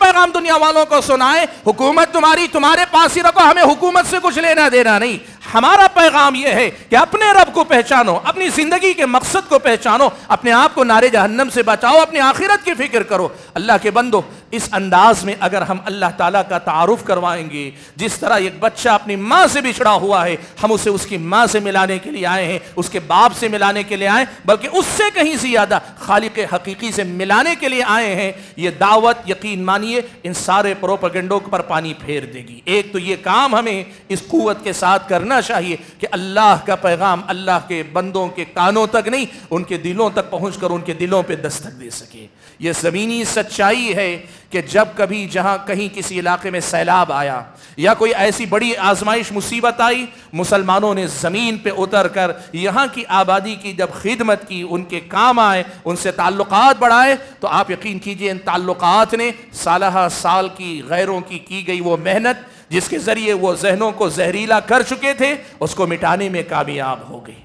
پیغام دنیا والوں کو سنائیں، حکومت تمہارے پاس ہی رکھو، ہمیں حکومت سے کچھ لینا دینا نہیں. ہمارا پیغام یہ ہے کہ اپنے رب کو پہچانو، اپنی زندگی کے مقصد کو پہچانو، اپنے آپ کو نار جہنم سے بچاؤ، اپنی آخرت کی فکر کرو. اللہ کے بندو، اس انداز میں اگر ہم اللہ تعالیٰ کا تعارف کروائیں گے، جس طرح ایک بچہ اپنی ماں سے بچھڑا ہوا ہے، ہم اسے اس کی ماں سے ملانے کے لیے آئے ہیں، اس کے باپ سے ملانے کے لیے آئے، بلکہ اس سے کہیں زیادہ خالق حقیقی سے ملانے کے لیے آئے ہیں. یہ دعوت یقین مانیے ان سارے پروپیگنڈوں پر پانی پھیر دے گی. ایک تو یہ کام ہمیں اس قوت کے ساتھ کرنا چاہیے کہ اللہ کا پیغام اللہ کے بندوں کے کانوں تک نہیں، ان کے دلوں تک پہنچ کر ان کے دلوں پہ دستک دے سکے. یہ زمینی سچائی ہے کہ جب کبھی جہاں کہیں کسی علاقے میں سیلاب آیا یا کوئی ایسی بڑی آزمائش مصیبت آئی، مسلمانوں نے زمین پہ اتر کر یہاں کی آبادی کی جب خدمت کی، ان کے کام آئے، ان سے تعلقات بڑھائے، تو آپ یقین کیجئے ان تعلقات نے سالہ سال کی غیروں کی گئی وہ محنت جس کے ذریعے وہ ذہنوں کو زہریلا کر چکے تھے، اس کو مٹانے میں کامیاب ہو گئے.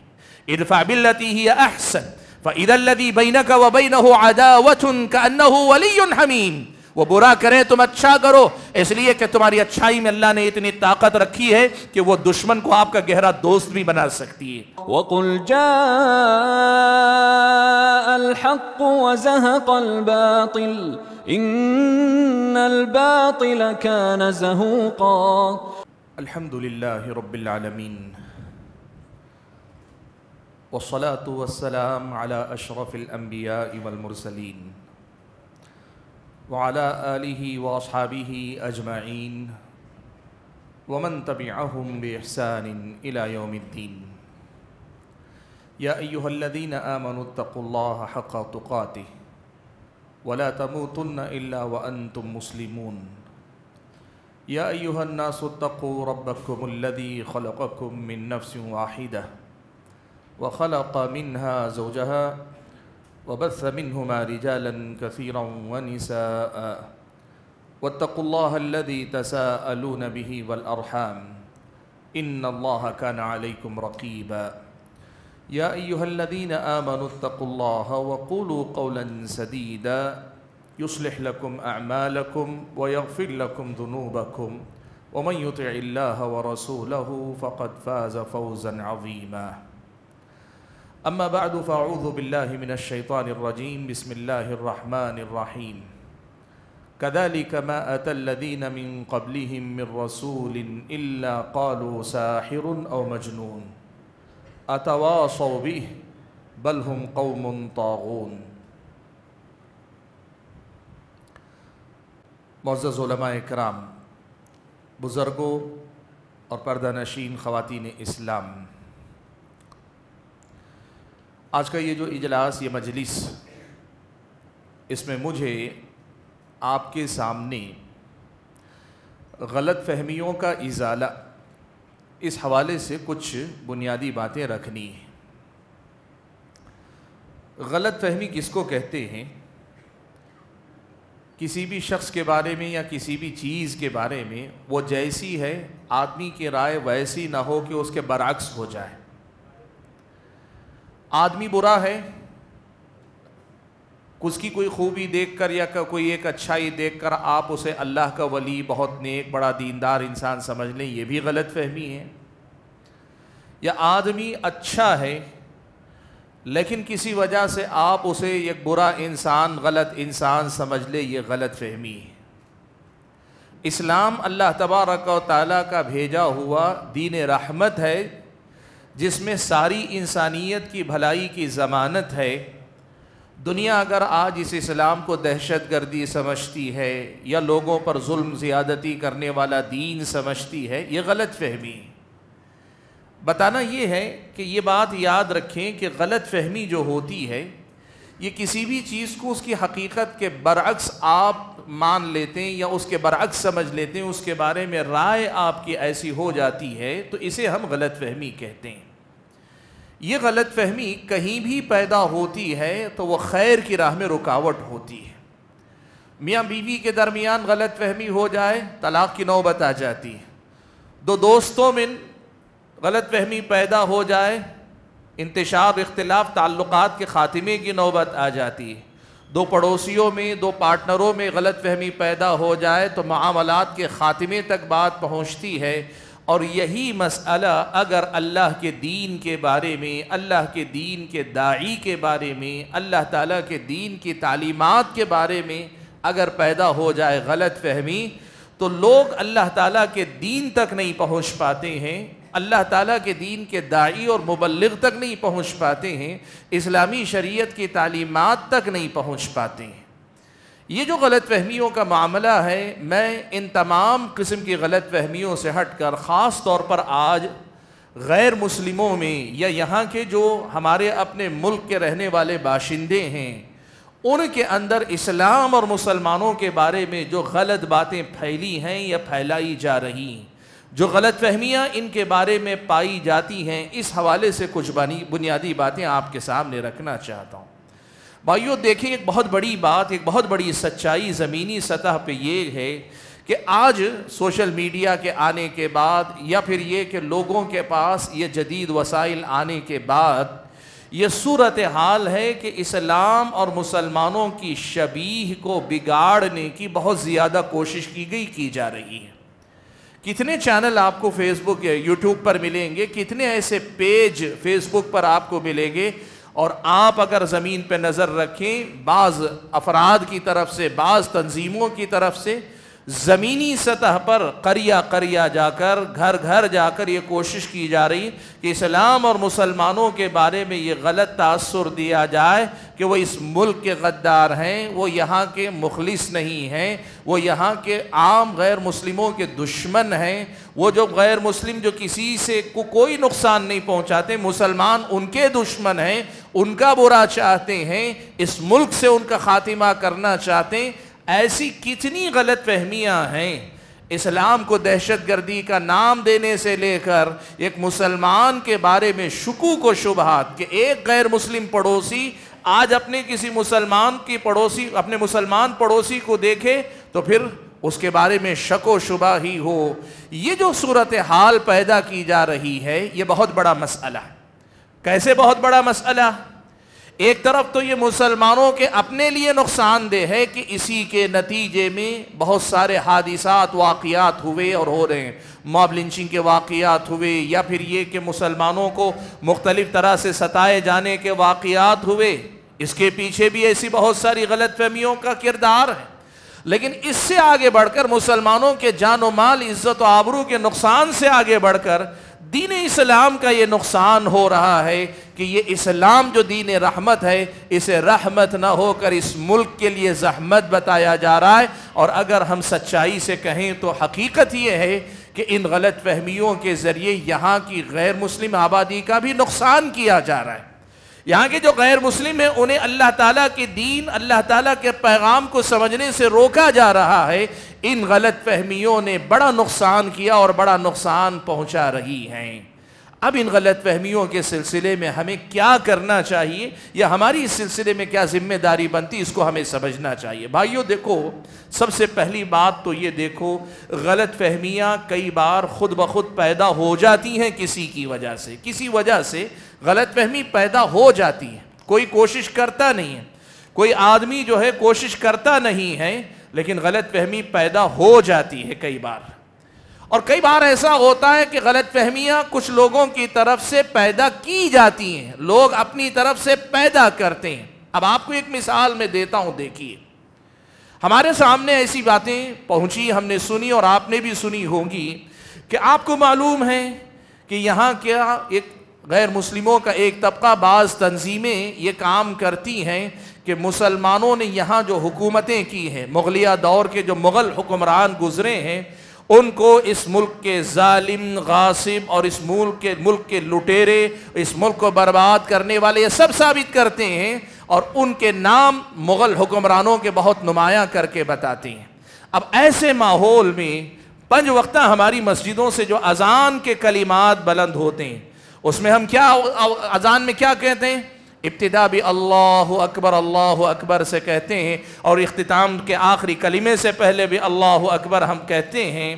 ادفع بالتی ہی احسن فَإِذَا الَّذِي بَيْنَكَ وَبَيْنَهُ عَدَاوَةٌ كَأَنَّهُ وَلِيٌّ حَمِيمٌ. وہ برا کریں تم اچھا کرو، اس لیے کہ تمہاری اچھائی میں اللہ نے اتنی طاقت رکھی ہے کہ وہ دشمن کو آپ کا گہرا دوست بھی بنا سکتی ہے. وَقُلْ جَاءَ الْحَقُّ وَزَهَقَ الْبَاطِلُ إِنَّ الْبَاطِلَ كَانَ زَهُوقًا. الحمد للہ رب العالمین والصلاة والسلام على اشرف الانبیاء والمرسلین وعلى آلہ واصحابہ اجمعین ومن تبعهم بإحسان الى یوم الدین. یا ایہا الذین آمنوا اتقوا اللہ حق تقاته ولا تموتن الا وانتم مسلمون. یا ایہا الناس اتقوا ربکم الذی خلقکم من نفس واحدہ وخلق منها زوجها وبث منهما رجالا كثيرا ونساء واتقوا الله الذي تساءلون به والأرحام إن الله كان عليكم رقيبا. يا أيها الذين آمنوا اتقوا الله وقولوا قولا سديدا يصلح لكم أعمالكم ويغفر لكم ذنوبكم ومن يطع الله ورسوله فقد فاز فوزا عظيما. اما بعد فاعوذ باللہ من الشیطان الرجیم بسم اللہ الرحمن الرحیم. كذلك ما أتى الذين من قبلهم من رسول إلا قالوا ساحر أو مجنون أتواصوا به بل هم قوم طاغون. معزز علماء کرام، بزرگوں اور پردہ نشین خواتین اسلام، آج کا یہ جو اجلاس، یہ مجلس، اس میں مجھے آپ کے سامنے غلط فہمیوں کا ازالہ اس حوالے سے کچھ بنیادی باتیں رکھنی ہیں. غلط فہمی کس کو کہتے ہیں؟ کسی بھی شخص کے بارے میں یا کسی بھی چیز کے بارے میں وہ جیسی ہے آدمی کی رائے ویسی نہ ہو کہ اس کے برعکس ہو جائے. آدمی برا ہے، اس کی کوئی خوبی دیکھ کر یا کوئی ایک اچھائی دیکھ کر آپ اسے اللہ کا ولی، بہت نیک، بڑا دیندار انسان سمجھ لیں، یہ بھی غلط فہمی ہے. یا آدمی اچھا ہے لیکن کسی وجہ سے آپ اسے ایک برا انسان، غلط انسان سمجھ لیں، یہ غلط فہمی ہے. اسلام اللہ تبارک و تعالیٰ کا بھیجا ہوا دین رحمت ہے جس میں ساری انسانیت کی بھلائی کی ضمانت ہے. دنیا اگر آج اس اسلام کو دہشت گردی سمجھتی ہے یا لوگوں پر ظلم زیادتی کرنے والا دین سمجھتی ہے، یہ غلط فہمی. بتانا یہ ہے کہ یہ بات یاد رکھیں کہ غلط فہمی جو ہوتی ہے، یہ کسی بھی چیز کو اس کی حقیقت کے برعکس آپ مان لیتے ہیں یا اس کے برعکس سمجھ لیتے ہیں، اس کے بارے میں رائے آپ کی ایسی ہو جاتی ہے تو اسے ہم غلط فہمی کہتے ہیں. یہ غلط فہمی کہیں بھی پیدا ہوتی ہے تو وہ خیر کی راہ میں رکاوٹ ہوتی ہے. میاں بیوی کے درمیان غلط فہمی ہو جائے، طلاق کی نوبت آ جاتی ہے. دو دوستوں میں غلط فہمی پیدا ہو جائے، انتشار، اختلاف، تعلقات کے خاتمے کی نوبت آ جاتی ہے. دو پڑوسیوں میں، دو پارٹنروں میں غلط فہمی پیدا ہو جائے تو معاملات کے خاتمے تک بات پہنچتی ہے۔ اور یہی مسئلہ اگر اللہ کے دین کے بارے میں، اللہ کے دین کے داعی کے بارے میں، اللہ تعالیٰ کے دین کی تعلیمات کے بارے میں اگر پیدا ہو جائے غلط فہمی، تو لوگ اللہ تعالیٰ کے دین تک نہیں پہنچ پاتے ہیں، اللہ تعالیٰ کے دین کے داعی اور مبلغ تک نہیں پہنچ پاتے ہیں، اسلامی شریعت کی تعلیمات تک نہیں پہنچ پاتے ہیں۔ یہ جو غلط فہمیوں کا معاملہ ہے، میں ان تمام قسم کی غلط فہمیوں سے ہٹ کر خاص طور پر آج غیر مسلموں میں یا یہاں کے جو ہمارے اپنے ملک کے رہنے والے باشندے ہیں، ان کے اندر اسلام اور مسلمانوں کے بارے میں جو غلط باتیں پھیلی ہیں یا پھیلائی جا رہی ہیں، جو غلط فہمیاں ان کے بارے میں پائی جاتی ہیں، اس حوالے سے کچھ بنیادی باتیں آپ کے سامنے رکھنا چاہتا ہوں۔ بھائیو دیکھیں، ایک بہت بڑی بات، ایک بہت بڑی سچائی زمینی سطح پہ یہ ہے کہ آج سوشل میڈیا کے آنے کے بعد یا پھر یہ کہ لوگوں کے پاس یہ جدید وسائل آنے کے بعد یہ صورتحال ہے کہ اسلام اور مسلمانوں کی شبیہ کو بگاڑنے کی بہت زیادہ کوشش کی جا رہی ہے۔ کتنے چینل آپ کو فیس بک یا یوٹیوب پر ملیں گے، کتنے ایسے پیج فیس بک پر آپ کو ملیں گے، اور آپ اگر زمین پہ نظر رکھیں، بعض افراد کی طرف سے، بعض تنظیموں کی طرف سے زمینی سطح پر قریہ قریہ جا کر، گھر گھر جا کر یہ کوشش کی جا رہی کہ اسلام اور مسلمانوں کے بارے میں یہ غلط تاثر دیا جائے کہ وہ اس ملک کے غدار ہیں، وہ یہاں کے مخلص نہیں ہیں، وہ یہاں کے عام غیر مسلموں کے دشمن ہیں، وہ جو غیر مسلم جو کسی سے کوئی نقصان نہیں پہنچاتے، مسلمان ان کے دشمن ہیں، ان کا برا چاہتے ہیں، اس ملک سے ان کا خاتمہ کرنا چاہتے ہیں۔ ایسی کتنی غلط فہمیاں ہیں، اسلام کو دہشت گردی کا نام دینے سے لے کر ایک مسلمان کے بارے میں شکوک و شبہات کہ ایک غیر مسلم پڑوسی آج اپنے کسی مسلمان کی پڑوسی، اپنے مسلمان پڑوسی کو دیکھے تو پھر اس کے بارے میں شک و شبہ ہی ہو۔ یہ جو صورتحال پیدا کی جا رہی ہے، یہ بہت بڑا مسئلہ ہے۔ کیسے بہت بڑا مسئلہ؟ ایک طرف تو یہ مسلمانوں کے اپنے لیے نقصان دہ ہے کہ اسی کے نتیجے میں بہت سارے حادثات، واقعات ہوئے اور ہو رہے ہیں، موب لنچنگ کے واقعات ہوئے، یا پھر یہ کہ مسلمانوں کو مختلف طرح سے ستائے جانے کے واقعات ہوئے، اس کے پیچھے بھی ایسی بہت ساری غلط فہمیوں کا کردار ہے۔ لیکن اس سے آگے بڑھ کر مسلمانوں کے جان و مال، عزت و آبرو کے نقصان سے آگے بڑھ کر دین اسلام کا یہ نقصان ہو رہا ہے کہ یہ اسلام جو دین رحمت ہے، اسے رحمت نہ ہو کر اس ملک کے لیے زحمت بتایا جا رہا ہے۔ اور اگر ہم سچائی سے کہیں تو حقیقت یہ ہے کہ ان غلط فہمیوں کے ذریعے یہاں کی غیر مسلم آبادی کا بھی نقصان کیا جا رہا ہے۔ یہاں کے جو غیر مسلم ہیں انہیں اللہ تعالیٰ کے دین، اللہ تعالیٰ کے پیغام کو سمجھنے سے روکا جا رہا ہے۔ ان غلط فہمیوں نے بڑا نقصان کیا اور بڑا نقصان پہنچا رہی ہیں۔ اب ان غلط فہمیوں کے سلسلے میں ہمیں کیا کرنا چاہیے یا ہماری اس سلسلے میں کیا ذمہ داری بنتی، اس کو ہمیں سمجھنا چاہیے۔ بھائیو دیکھو، سب سے پہلی بات تو یہ دیکھو، غلط فہمیاں کئی بار خود بخود پیدا ہو جاتی ہیں کسی کی وجہ سے، کسی وجہ سے غلط فہمی پیدا ہو جاتی ہے، کوئی کوشش کرتا نہیں ہے، کوئی آدمی جو ہے کوشش کرتا نہیں ہے، لیکن غلط فہمی پیدا ہو جاتی ہے کئی بار۔ اور کئی بار ایسا ہوتا ہے کہ غلط فہمیاں کچھ لوگوں کی طرف سے پیدا کی جاتی ہیں، لوگ اپنی طرف سے پیدا کرتے ہیں۔ اب آپ کو ایک مثال میں دیتا ہوں، دیکھیے، ہمارے سامنے ایسی باتیں پہنچی، ہم نے سنی اور آپ نے بھی سنی ہوں گی کہ آپ کو معلوم ہے کہ یہاں کیا ایک غیر مسلموں کا ایک طبقہ، بعض تنظیمیں یہ کام کرتی ہیں کہ مسلمانوں نے یہاں جو حکومتیں کی ہیں، مغلیہ دور کے جو مغل حکمران گزرے ہیں، ان کو اس ملک کے ظالم، غاصب اور اس ملک کے لٹیرے، اس ملک کو برباد کرنے والے، یہ سب ثابت کرتے ہیں اور ان کے نام مغل حکمرانوں کے بہت نمایاں کر کے بتاتے ہیں۔ اب ایسے ماحول میں پنج وقتہ ہماری مسجدوں سے جو اذان کے کلمات بلند ہوتے ہیں، اس میں ہم کیا اذان میں کیا کہتے ہیں؟ ابتدا بھی اللہ اکبر سے کہتے ہیں، اور اختتام کے آخری کلمے سے پہلے بھی اللہ اکبر ہم کہتے ہیں۔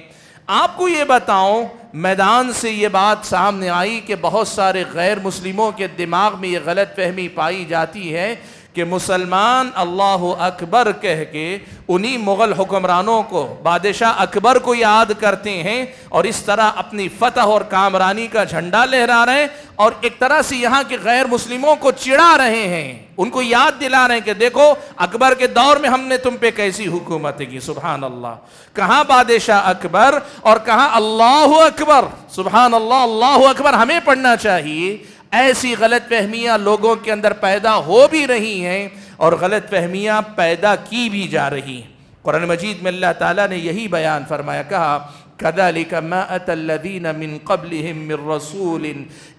آپ کو یہ بتاؤں، میدان سے یہ بات سامنے آئی کہ بہت سارے غیر مسلموں کے دماغ میں یہ غلط فہمی پائی جاتی ہے کہ مسلمان اللہ اکبر کہہ کے انہی مغل حکمرانوں کو، بادشاہ اکبر کو یاد کرتے ہیں اور اس طرح اپنی فتح اور کامرانی کا جھنڈا لہرا رہے ہیں، اور ایک طرح سے یہاں کے غیر مسلموں کو چڑھا رہے ہیں، ان کو یاد دلا رہے ہیں کہ دیکھو اکبر کے دور میں ہم نے تم پہ کیسی حکومت کی۔ سبحان اللہ، کہاں بادشاہ اکبر اور کہاں اللہ اکبر، سبحان اللہ، اللہ اکبر ہمیں پڑھنا چاہیے۔ ایسی غلط فہمیاں لوگوں کے اندر پیدا ہو بھی رہی ہیں اور غلط فہمیاں پیدا کی بھی جا رہی ہیں۔ قرآن مجید میں اللہ تعالیٰ نے یہی بیان فرمایا، کہا كَذَلِكَ مَا أَتَى الَّذِينَ مِن قَبْلِهِم مِّن رَّسُولٍ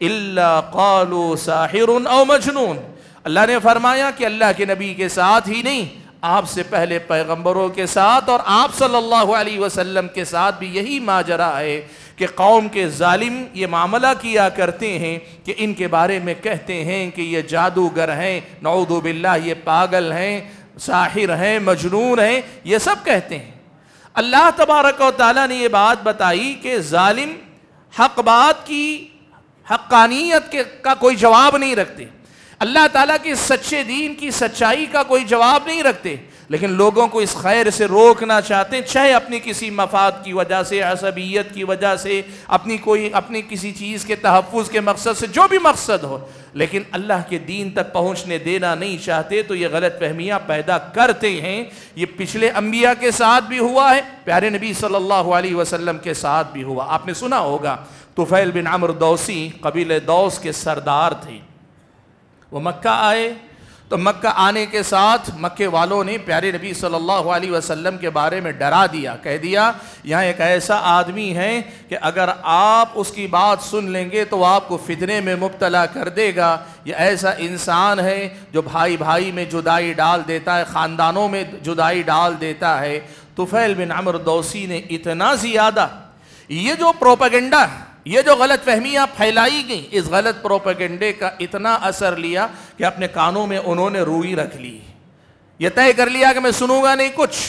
إِلَّا قَالُوا سَاحِرٌ أَوْ مَجْنُونٌ۔ اللہ نے فرمایا کہ اللہ کے نبی کے ساتھ ہی نہیں، آپ سے پہلے پیغمبروں کے ساتھ اور آپ صلی اللہ علیہ وسلم کے ساتھ بھی یہی ماجرا ہے کہ قوم کے ظالم یہ معاملہ کیا کرتے ہیں کہ ان کے بارے میں کہتے ہیں کہ یہ جادوگر ہیں، نعوذ باللہ، یہ پاگل ہیں، ساحر ہیں، مجنون ہیں، یہ سب کہتے ہیں۔ اللہ تبارک و تعالیٰ نے یہ بات بتائی کہ ظالم حق بات کی حقانیت کا کوئی جواب نہیں رکھتے، اللہ تعالیٰ کے سچے دین کی سچائی کا کوئی جواب نہیں رکھتے، لیکن لوگوں کو اس خیر سے روکنا چاہتے ہیں، چاہے اپنی کسی مفاد کی وجہ سے، عصبیت کی وجہ سے، اپنی کسی چیز کے تحفظ کے مقصد سے، جو بھی مقصد ہو، لیکن اللہ کے دین تک پہنچنے دینا نہیں چاہتے، تو یہ غلط فہمیاں پیدا کرتے ہیں۔ یہ پچھلے انبیاء کے ساتھ بھی ہوا ہے، پیارے نبی صلی اللہ علیہ وسلم کے ساتھ بھی ہوا۔ آپ نے سنا ہوگا طفیل بن عمرو دوسی قبیلہ دوس کے سردار تھے، وہ مکہ آئے تو مکہ آنے کے ساتھ مکے والوں نے پیارے نبی صلی اللہ علیہ وسلم کے بارے میں ڈرا دیا، کہہ دیا یہاں ایک ایسا آدمی ہے کہ اگر آپ اس کی بات سن لیں گے تو آپ کو فتنے میں مبتلا کر دے گا، یہ ایسا انسان ہے جو بھائی بھائی میں جدائی ڈال دیتا ہے، خاندانوں میں جدائی ڈال دیتا ہے۔ طفیل بن عمرو دوسی نے اتنا زیادہ یہ جو پروپیگنڈا، یہ جو غلط فہمیاں پھیلائی گئیں، اس غلط پروپیگنڈے کا اتنا اثر لیا کہ اپنے کانوں میں انہوں نے روئی رکھ لی، یہ طے کر لیا کہ میں سنوں گا نہیں کچھ۔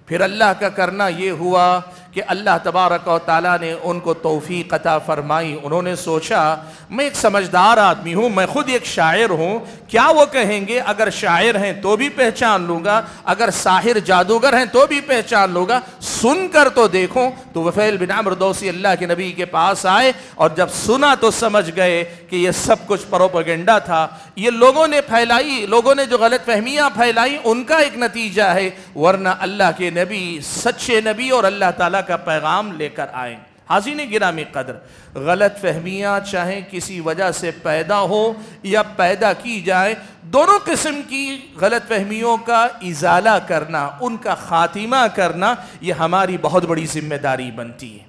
پھر اللہ کا کرنا یہ ہوا کہ اللہ تبارک و تعالیٰ نے ان کو توفیق عطا فرمائی۔ انہوں نے سوچا میں ایک سمجھدار آدمی ہوں، میں خود ایک شاعر ہوں، کیا وہ کہیں گے؟ اگر شاعر ہیں تو بھی پہچان لوں گا، اگر ساحر جادوگر ہیں تو بھی پہچان لوں گا، سن کر تو دیکھوں۔ تو طفیل بن عمرو دوسی اللہ کے نبی کے پاس آئے اور جب سنا تو سمجھ گئے کہ یہ سب کچھ پروپیگنڈا تھا، یہ لوگوں نے پھیلائی، لوگوں نے جو غلط فہمیاں پھیلائی ان کا ایک نتیجہ ہے، ورنہ اللہ کے نبی سچے نبی اور اللہ تعالیٰ کا پیغام لے کر آئیں۔ حاضرین گرامی قدر، غلط فہمیاں چاہے کسی وجہ سے پیدا ہو یا پیدا کی جائے، دونوں قسم کی غلط فہمیوں کا ازالہ کرنا، ان کا خاتمہ کرنا، یہ ہماری بہت بڑی ذمہ داری بنتی ہے۔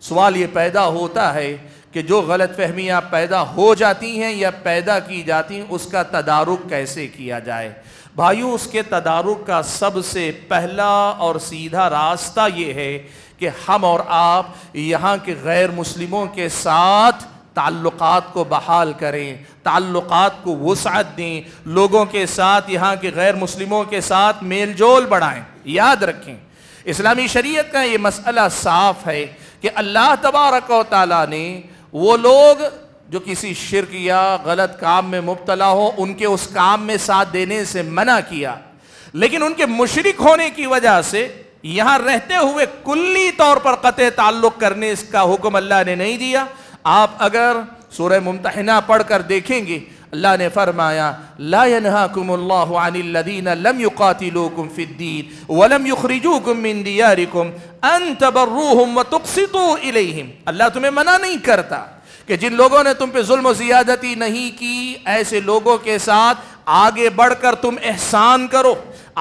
سوال یہ پیدا ہوتا ہے کہ جو غلط فہمیاں پیدا ہو جاتی ہیں یا پیدا کی جاتی ہیں، اس کا تدارک کیسے کیا جائے؟ بھائیو، اس کے تدارک کا سب سے پہلا اور سیدھا راستہ یہ ہے کہ ہم اور آپ یہاں کے غیر مسلموں کے ساتھ تعلقات کو بحال کریں، تعلقات کو وسعت دیں، لوگوں کے ساتھ، یہاں کے غیر مسلموں کے ساتھ میل جول بڑھائیں۔ یاد رکھیں، اسلامی شریعت کا یہ مسئلہ صاف ہے کہ اللہ تبارک و تعالیٰ نے وہ لوگ جو کسی شرک یا غلط کام میں مبتلا ہو، ان کے اس کام میں ساتھ دینے سے منع کیا، لیکن ان کے مشرک ہونے کی وجہ سے یہاں رہتے ہوئے کلی طور پر قطع تعلق کرنے اس کا حکم اللہ نے نہیں دیا۔ آپ اگر سورہ ممتحنہ پڑھ کر دیکھیں گے، اللہ نے فرمایا لا ينهاكم الله عن الذين لم يقاتلوكم في الدين ولم يخرجوكم من دياركم ان تبروهم وتقسطوا اليهم۔ اللہ تمہیں منع نہیں کرتا کہ جن لوگوں نے تم پہ ظلم و زیادتی نہیں کی، ایسے لوگوں کے ساتھ آگے بڑھ کر تم احسان کرو،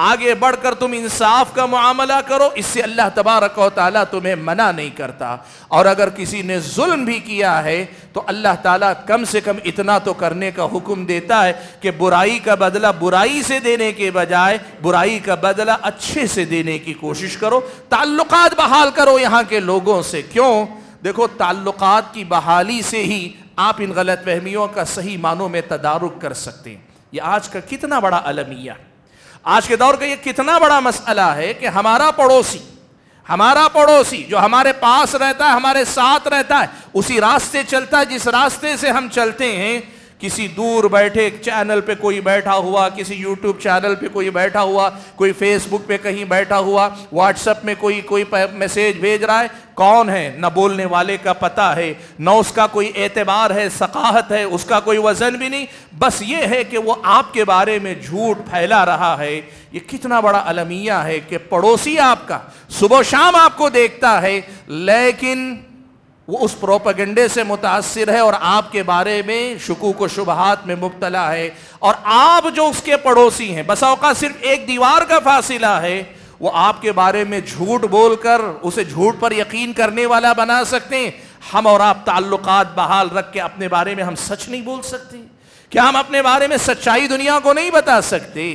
آگے بڑھ کر تم انصاف کا معاملہ کرو، اس سے اللہ تبارک و تعالیٰ تمہیں منع نہیں کرتا۔ اور اگر کسی نے ظلم بھی کیا ہے تو اللہ تعالیٰ کم سے کم اتنا تو کرنے کا حکم دیتا ہے کہ برائی کا بدلہ برائی سے دینے کے بجائے برائی کا بدلہ اچھے سے دینے کی کوشش کرو، تعلقات بحال کرو یہاں کے لوگوں سے۔ کیوں؟ دیکھو، تعلقات کی بحالی سے ہی آپ ان غلط فہمیوں کا صحیح معنوں میں تدارک کر سکتے ہیں۔ یہ آج کا کتنا بڑا المیہ، آج کے دور کا یہ کتنا بڑا مسئلہ ہے کہ ہمارا پڑوسی جو ہمارے پاس رہتا ہے، ہمارے ساتھ رہتا ہے، اسی راستے چلتا ہے جس راستے سے ہم چلتے ہیں، کسی دور بیٹھے چینل پہ کوئی بیٹھا ہوا، کسی یوٹیوب چینل پہ کوئی بیٹھا ہوا، کوئی فیس بک پہ کہیں بیٹھا ہوا، واٹس ایپ میں کوئی میسیج بھیج رہا ہے، کون ہے؟ نہ بولنے والے کا پتہ ہے، نہ اس کا کوئی اعتبار ہے، ثقافت ہے، اس کا کوئی وزن بھی نہیں، بس یہ ہے کہ وہ آپ کے بارے میں جھوٹ پھیلا رہا ہے۔ یہ کتنا بڑا المیہ ہے کہ پڑوسی آپ کا صبح و شام آپ کو دیکھتا ہے، لیکن وہ اس پروپیگنڈے سے متاثر ہے اور آپ کے بارے میں شکوک و شبہات میں مبتلا ہے، اور آپ جو اس کے پڑوسی ہیں، بس اوقات صرف ایک دیوار کا فاصلہ ہے، وہ آپ کے بارے میں جھوٹ بول کر اسے جھوٹ پر یقین کرنے والا بنا سکتے ہیں۔ ہم اور آپ تعلقات بحال رکھ کے اپنے بارے میں ہم سچ نہیں بول سکتے؟ کیا ہم اپنے بارے میں سچائی دنیا کو نہیں بتا سکتے؟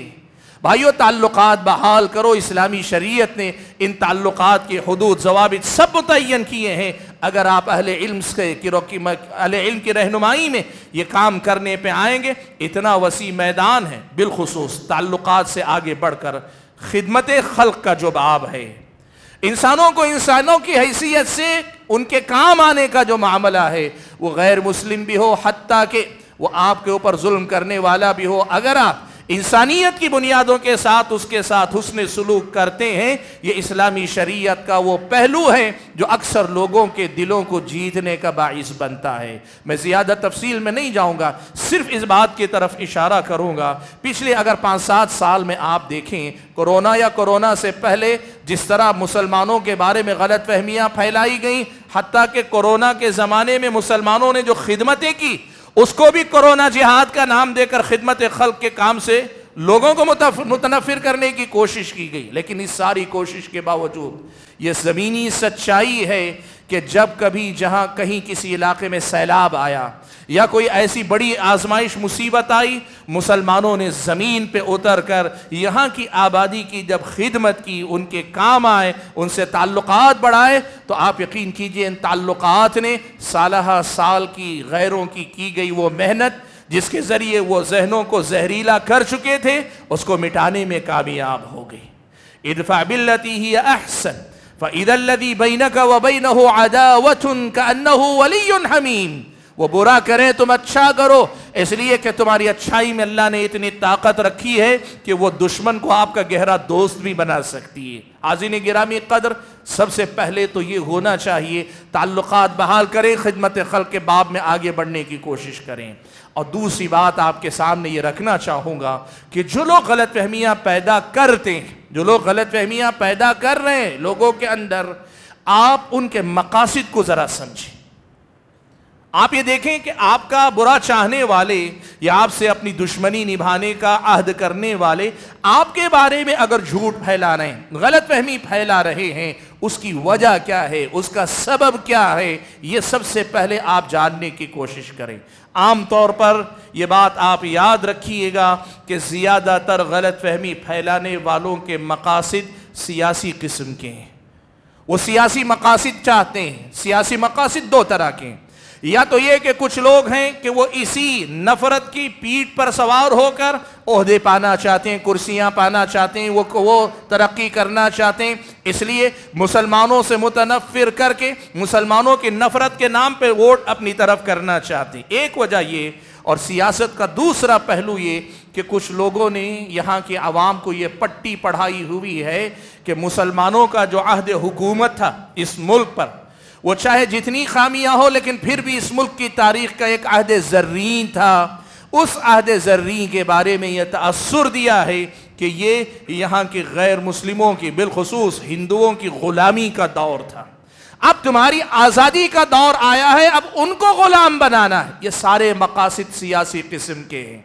بھائیو، تعلقات بحال کرو۔ اسلامی شریعت نے ان تعلقات کے حدود، ضوابط سب متعین کیے ہیں۔ اگر آپ اہل علم کی رہنمائی میں یہ کام کرنے پہ آئیں گے، اتنا وسیع میدان ہے۔ بالخصوص تعلقات سے آگے بڑھ کر خدمت خلق کا جو باب ہے، انسانوں کو انسانوں کی حیثیت سے ان کے کام آنے کا جو معاملہ ہے، وہ غیر مسلم بھی ہو، حتیٰ کہ وہ آپ کے اوپر ظلم کرنے والا بھی ہو، اگر آپ انسانیت کی بنیادوں کے ساتھ اس کے ساتھ حسن سلوک کرتے ہیں، یہ اسلامی شریعت کا وہ پہلو ہے جو اکثر لوگوں کے دلوں کو جیتنے کا باعث بنتا ہے۔ میں زیادہ تفصیل میں نہیں جاؤں گا، صرف اس بات کی طرف اشارہ کروں گا۔ پچھلے اگر 5-7 سال میں آپ دیکھیں، کورونا یا کورونا سے پہلے جس طرح مسلمانوں کے بارے میں غلط فہمیاں پھیلائی گئیں، حتیٰ کہ کورونا کے زمانے میں مسلمانوں نے جو خدمتیں کی، اس کو بھی کورونا جہاد کا نام دے کر خدمت خلق کے کام سے لوگوں کو متنفر کرنے کی کوشش کی گئی۔ لیکن اس ساری کوشش کے باوجود یہ زمینی سچائی ہے کہ جب کبھی جہاں کہیں کسی علاقے میں سیلاب آیا یا کوئی ایسی بڑی آزمائش مصیبت آئی، مسلمانوں نے زمین پہ اتر کر یہاں کی آبادی کی جب خدمت کی، ان کے کام آئے، ان سے تعلقات بڑھائے، تو آپ یقین کیجئے ان تعلقات نے سالہ سال کی غیروں کی گئی وہ محنت جس کے ذریعے وہ ذہنوں کو زہریلا کر چکے تھے، اس کو مٹانے میں کامیاب ہو گئی۔ ادفع باللتی ہی احسن فَإِذَا الَّذِي بَيْنَكَ وَبَيْنَهُ عَدَاوَةٌ كَأَنَّهُ وَلِيٌّ حَمِيمٌ۔ وہ برا کریں تم اچھا کرو، اس لیے کہ تمہاری اچھائی میں اللہ نے اتنی طاقت رکھی ہے کہ وہ دشمن کو آپ کا گہرا دوست بھی بنا سکتی ہے۔ حاضرین گرامی قدر، سب سے پہلے تو یہ ہونا چاہیے تعلقات بحال کریں، خدمت خلق کے باب میں آگے بڑھنے کی کوشش کریں۔ اور دوسری بات آپ کے سامنے یہ رکھنا چاہوں گا کہ جو لوگ غلط فہمیاں پیدا کرتے ہیں، جو لوگ غلط فہمیاں پیدا کر رہے ہیں لوگوں کے اندر، آپ ان کے مقاصد کو ذرا سمجھیں۔ آپ یہ دیکھیں کہ آپ کا برا چاہنے والے یا آپ سے اپنی دشمنی نبھانے کا عہد کرنے والے آپ کے بارے میں اگر جھوٹ پھیلا رہے ہیں، غلط فہمی پھیلا رہے ہیں، اس کی وجہ کیا ہے، اس کا سبب کیا ہے، یہ سب سے پہلے آپ جاننے کی کوشش کریں۔ عام طور پر یہ بات آپ یاد رکھیے گا کہ زیادہ تر غلط فہمی پھیلانے والوں کے مقاصد سیاسی قسم کے ہیں۔ وہ سیاسی مقاصد چاہتے ہیں۔ سیاسی مقاصد دو طرح کے ہیں، یا تو یہ کہ کچھ لوگ ہیں کہ وہ اسی نفرت کی پیٹھ پر سوار ہو کر عہدے پانا چاہتے ہیں، کرسیاں پانا چاہتے ہیں، وہ ترقی کرنا چاہتے ہیں، اس لیے مسلمانوں سے متنفر کر کے مسلمانوں کی نفرت کے نام پہ ووٹ اپنی طرف کرنا چاہتے ہیں۔ ایک وجہ یہ، اور سیاست کا دوسرا پہلو یہ کہ کچھ لوگوں نے یہاں کے عوام کو یہ پٹی پڑھائی ہوئی ہے کہ مسلمانوں کا جو عہد حکومت تھا اس ملک پر، وہ چاہے جتنی خامیاں ہو لیکن پھر بھی اس ملک کی تاریخ کا ایک عہد زرین تھا، اس عہد زرین کے بارے میں یہ تأثر دیا ہے کہ یہ یہاں کے غیر مسلموں کی، بالخصوص ہندوؤں کی غلامی کا دور تھا۔ اب تمہاری آزادی کا دور آیا ہے، اب ان کو غلام بنانا ہے۔ یہ سارے مقاصد سیاسی قسم کے ہیں،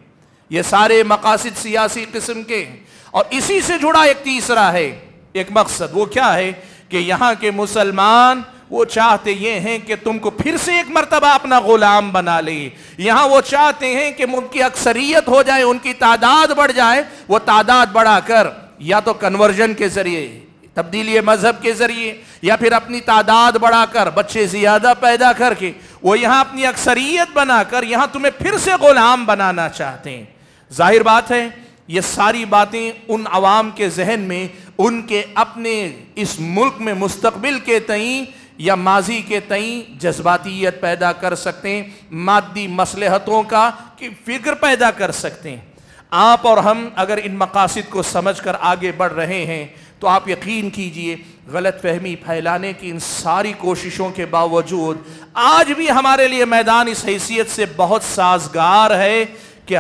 یہ سارے مقاصد سیاسی قسم کے ہیں۔ اور اسی سے جڑا ایک تیسرا ہے، ایک مقصد، وہ کیا ہے کہ یہاں کے مسلمان وہ چاہتے یہ ہیں کہ تم کو پھر سے ایک مرتبہ اپنا غلام بنا لیں۔ یہاں وہ چاہتے ہیں کہ ان کی اکثریت ہو جائے، ان کی تعداد بڑھ جائے، وہ تعداد بڑھا کر یا تو کنورژن کے ذریعے، تبدیلی مذہب کے ذریعے، یا پھر اپنی تعداد بڑھا کر بچے زیادہ پیدا کر کے وہ یہاں اپنی اکثریت بنا کر یہاں تمہیں پھر سے غلام بنانا چاہتے ہیں۔ ظاہر بات ہے یہ ساری باتیں ان عوام کے ذہن میں ان کے اپنے اس ملک میں مستقبل کے تئیں یا ماضی کے تئیں جذباتیت پیدا کر سکتے ہیں، مادی مصلحتوں کا کی فکر پیدا کر سکتے ہیں۔ آپ اور ہم اگر ان مقاصد کو سمجھ کر آگے بڑھ رہے ہیں تو آپ یقین کیجئے غلط فہمی پھیلانے کی ان ساری کوششوں کے باوجود آج بھی ہمارے لیے میدان اس حیثیت سے بہت سازگار ہے کہ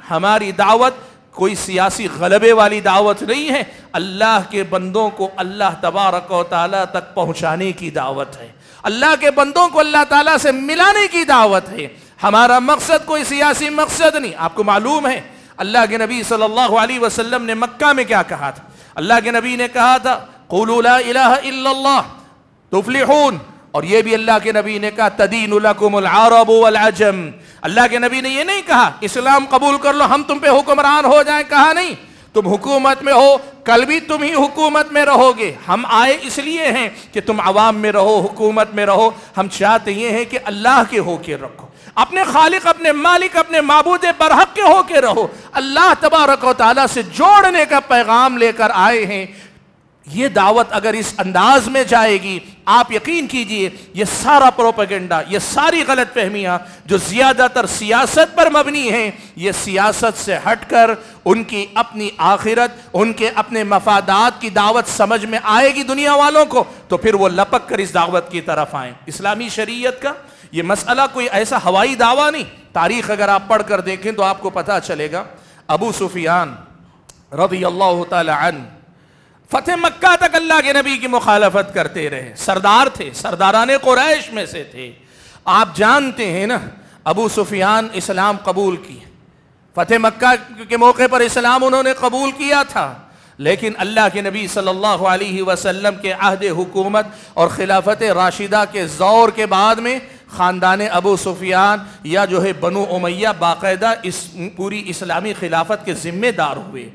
ہماری دعوت کوئی سیاسی غلبے والی دعوت نہیں ہے، اللہ کے بندوں کو اللہ تبارک و تعالیٰ تک پہنچانے کی دعوت ہے، اللہ کے بندوں کو اللہ تعالیٰ سے ملانے کی دعوت ہے۔ ہمارا مقصد کوئی سیاسی مقصد نہیں۔ آپ کو معلوم ہے اللہ کے نبی صلی اللہ علیہ وسلم نے مکہ میں کیا کہا تھا؟ اللہ کے نبی نے کہا تھا قولوا لا الہ الا اللہ تفلحون، اور یہ بھی اللہ کے نبی نے کہا تدین لکم العرب والعجم۔ اللہ کے نبی نے یہ نہیں کہا اسلام قبول کر لو ہم تم پہ حکمران ہو جائیں، کہا نہیں تم حکومت میں ہو کل بھی تم ہی حکومت میں رہو گے، ہم آئے اس لیے ہیں کہ تم عوام میں رہو، حکومت میں رہو، ہم چاہتے یہ ہیں کہ اللہ کے ہو کے رکھو، اپنے خالق اپنے مالک اپنے معبود برحق کے ہو کے رہو، اللہ تبارک و تعالیٰ سے جوڑنے کا پیغام لے کر آئے ہیں۔ یہ دعوت اگر اس انداز میں جائے گی آپ یقین کیجئے یہ سارا پروپیگنڈا، یہ ساری غلط فہمیاں جو زیادہ تر سیاست پر مبنی ہیں، یہ سیاست سے ہٹ کر ان کی اپنی آخرت، ان کے اپنے مفادات کی دعوت سمجھ میں آئے گی دنیا والوں کو، تو پھر وہ لپک کر اس دعوت کی طرف آئیں۔ اسلامی شریعت کا یہ مسئلہ کوئی ایسا ہوائی دعویٰ نہیں، تاریخ اگر آپ پڑھ کر دیکھیں تو آپ کو پتہ چلے گا ابو سفیان رضی اللہ تعالی عنہ فتح مکہ تک اللہ کے نبی کی مخالفت کرتے رہے، سردار تھے، سرداران قریش میں سے تھے۔ آپ جانتے ہیں نا ابو سفیان اسلام قبول کی، فتح مکہ کے موقع پر اسلام انہوں نے قبول کیا تھا، لیکن اللہ کے نبی صلی اللہ علیہ وسلم کے عہد حکومت اور خلافت راشدہ کے زور کے بعد میں خاندان ابو سفیان یا جو ہے بنو امیہ باقاعدہ اس پوری اسلامی خلافت کے ذمہ دار ہوئے۔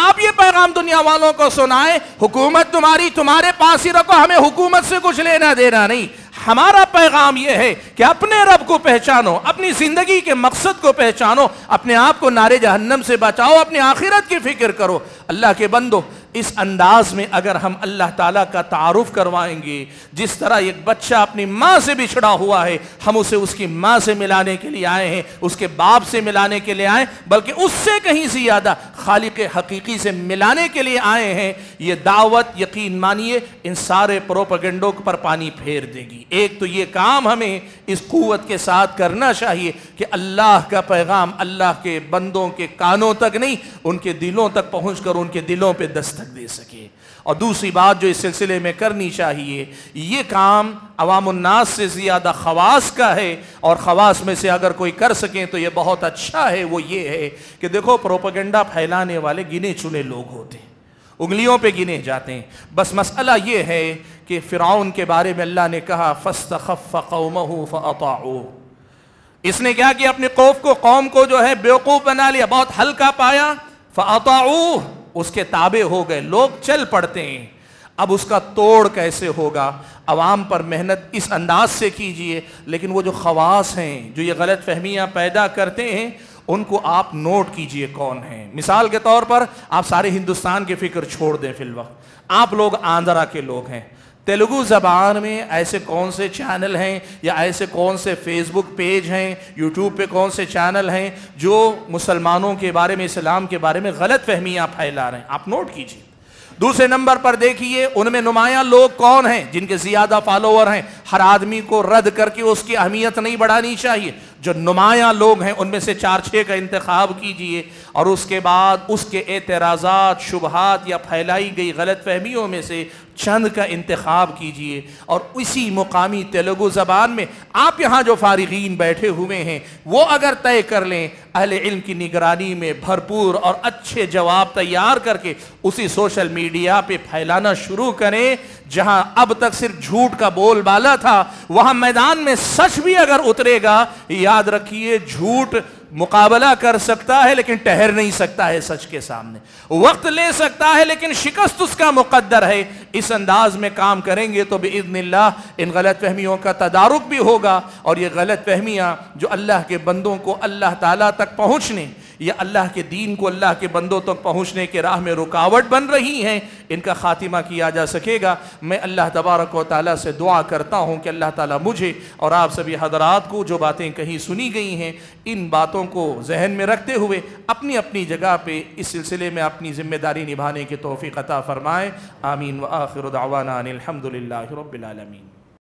آپ یہ پیغام دنیا والوں کو سنائیں حکومت تمہارے پاس ہی رکھو، ہمیں حکومت سے کچھ لینا دینا نہیں۔ ہمارا پیغام یہ ہے کہ اپنے رب کو پہچانو، اپنی زندگی کے مقصد کو پہچانو، اپنے آپ کو نار جہنم سے بچاؤ، اپنی آخرت کی فکر کرو۔ اللہ کے بندو اس انداز میں اگر ہم اللہ تعالیٰ کا تعارف کروائیں گے، جس طرح ایک بچہ اپنی ماں سے بچھڑا ہوا ہے، ہم اسے اس کی ماں سے ملانے کے لیے آئے ہیں، اس کے باپ سے ملانے کے لیے آئے، بلکہ اس سے کہیں زیادہ خالق حقیقی سے ملانے کے لیے آئے ہیں، یہ دعوت یقین مانیے ان سارے پروپیگنڈوں پر پانی پھیر دے گی۔ ایک تو یہ کام ہمیں اس قوت کے ساتھ کرنا چاہیے کہ اللہ کا پیغام اللہ کے بندوں کے کانوں تک نہیں، ان کے دلوں تک پہنچ کر ان کے دلوں پہ دستک دے سکے۔ اور دوسری بات جو اس سلسلے میں کرنی چاہیے، یہ کام عوام الناس سے زیادہ خواص کا ہے، اور خواص میں سے اگر کوئی کر سکیں تو یہ بہت اچھا ہے۔ وہ یہ ہے کہ دیکھو پروپیگنڈا پھیلانے والے گنے چنے لوگ ہوتے ہیں، انگلیوں پہ گنے جاتے ہیں۔ بس مسئلہ یہ ہے کہ فرعون کے بارے میں اللہ نے کہا فَاسْتَخَفَّ قَوْمَهُ فَأَطَاعُوهُ، اس نے کیا کہ اپنی قوم کو جو ہے بیوقوف بنا لیا، بہت ہلکا پایا، فَأَطَاعُوهُ، اس کے تابع ہو گئے، لوگ چل پڑتے ہیں۔ اب اس کا توڑ کیسے ہوگا؟ عوام پر محنت اس انداز سے کیجئے، لیکن وہ جو خواص ہیں جو یہ غلط فہمیاں پیدا کرتے ہیں ان کو آپ نوٹ کیجئے کون ہیں۔ مثال کے طور پر آپ سارے ہندوستان کی فکر چھوڑ دیں فی الوقت، آپ لوگ آندھرا کے لوگ ہیں، تیلگو زبان میں ایسے کون سے چینل ہیں یا ایسے کون سے فیس بک پیج ہیں، یوٹیوب پہ کون سے چینل ہیں جو مسلمانوں کے بارے میں، اسلام کے بارے میں غلط فہمیاں پھیلا رہے ہیں؟ آپ نوٹ کیجئے۔ دوسرے نمبر پر دیکھیے ان میں نمایاں لوگ کون ہیں جن کے زیادہ فالوور ہیں۔ ہر آدمی کو رد کر کے اس کی اہمیت نہیں بڑھانی چاہیے، جو نمایاں لوگ ہیں ان میں سے 4-6 کا انتخاب کیجئے، اور اس کے بعد اس کے اعتراضات، شبہات یا پھیلائی گئی غلط فہمیوں میں سے چند کا انتخاب کیجئے، اور اسی مقامی تیلگو زبان میں آپ یہاں جو فارغین بیٹھے ہوئے ہیں وہ اگر طے کر لیں، اہل علم کی نگرانی میں بھرپور اور اچھے جواب تیار کر کے اسی سوشل میڈیا پہ پھیلانا شروع کریں، جہاں اب تک صرف جھوٹ کا بول بالا تھا وہاں میدان میں سچ بھی اگر اترے گا، یاد رکھیے جھوٹ مقابلہ کر سکتا ہے لیکن ٹھہر نہیں سکتا ہے سچ کے سامنے، وقت لے سکتا ہے لیکن شکست اس کا مقدر ہے۔ اس انداز میں کام کریں گے تو بإذن اللہ ان غلط فہمیوں کا تدارک بھی ہوگا، اور یہ غلط فہمیاں جو اللہ کے بندوں کو اللہ تعالیٰ تک پہنچنے، یہ اللہ کے دین کو اللہ کے بندوں تک پہنچنے کے راہ میں رکاوٹ بن رہی ہیں، ان کا خاتمہ کیا جا سکے گا۔ میں اللہ تبارک و تعالیٰ سے دعا کرتا ہوں کہ اللہ تعالیٰ مجھے اور آپ سبھی حضرات کو جو باتیں کہیں سنی گئی ہیں ان باتوں کو ذہن میں رکھتے ہوئے اپنی اپنی جگہ پہ اس سلسلے میں اپنی ذمہ داری نبھانے کی توفیق عطا فرمائے۔ آمین وآخر دعوانا ان الحمد للہ رب العالمین۔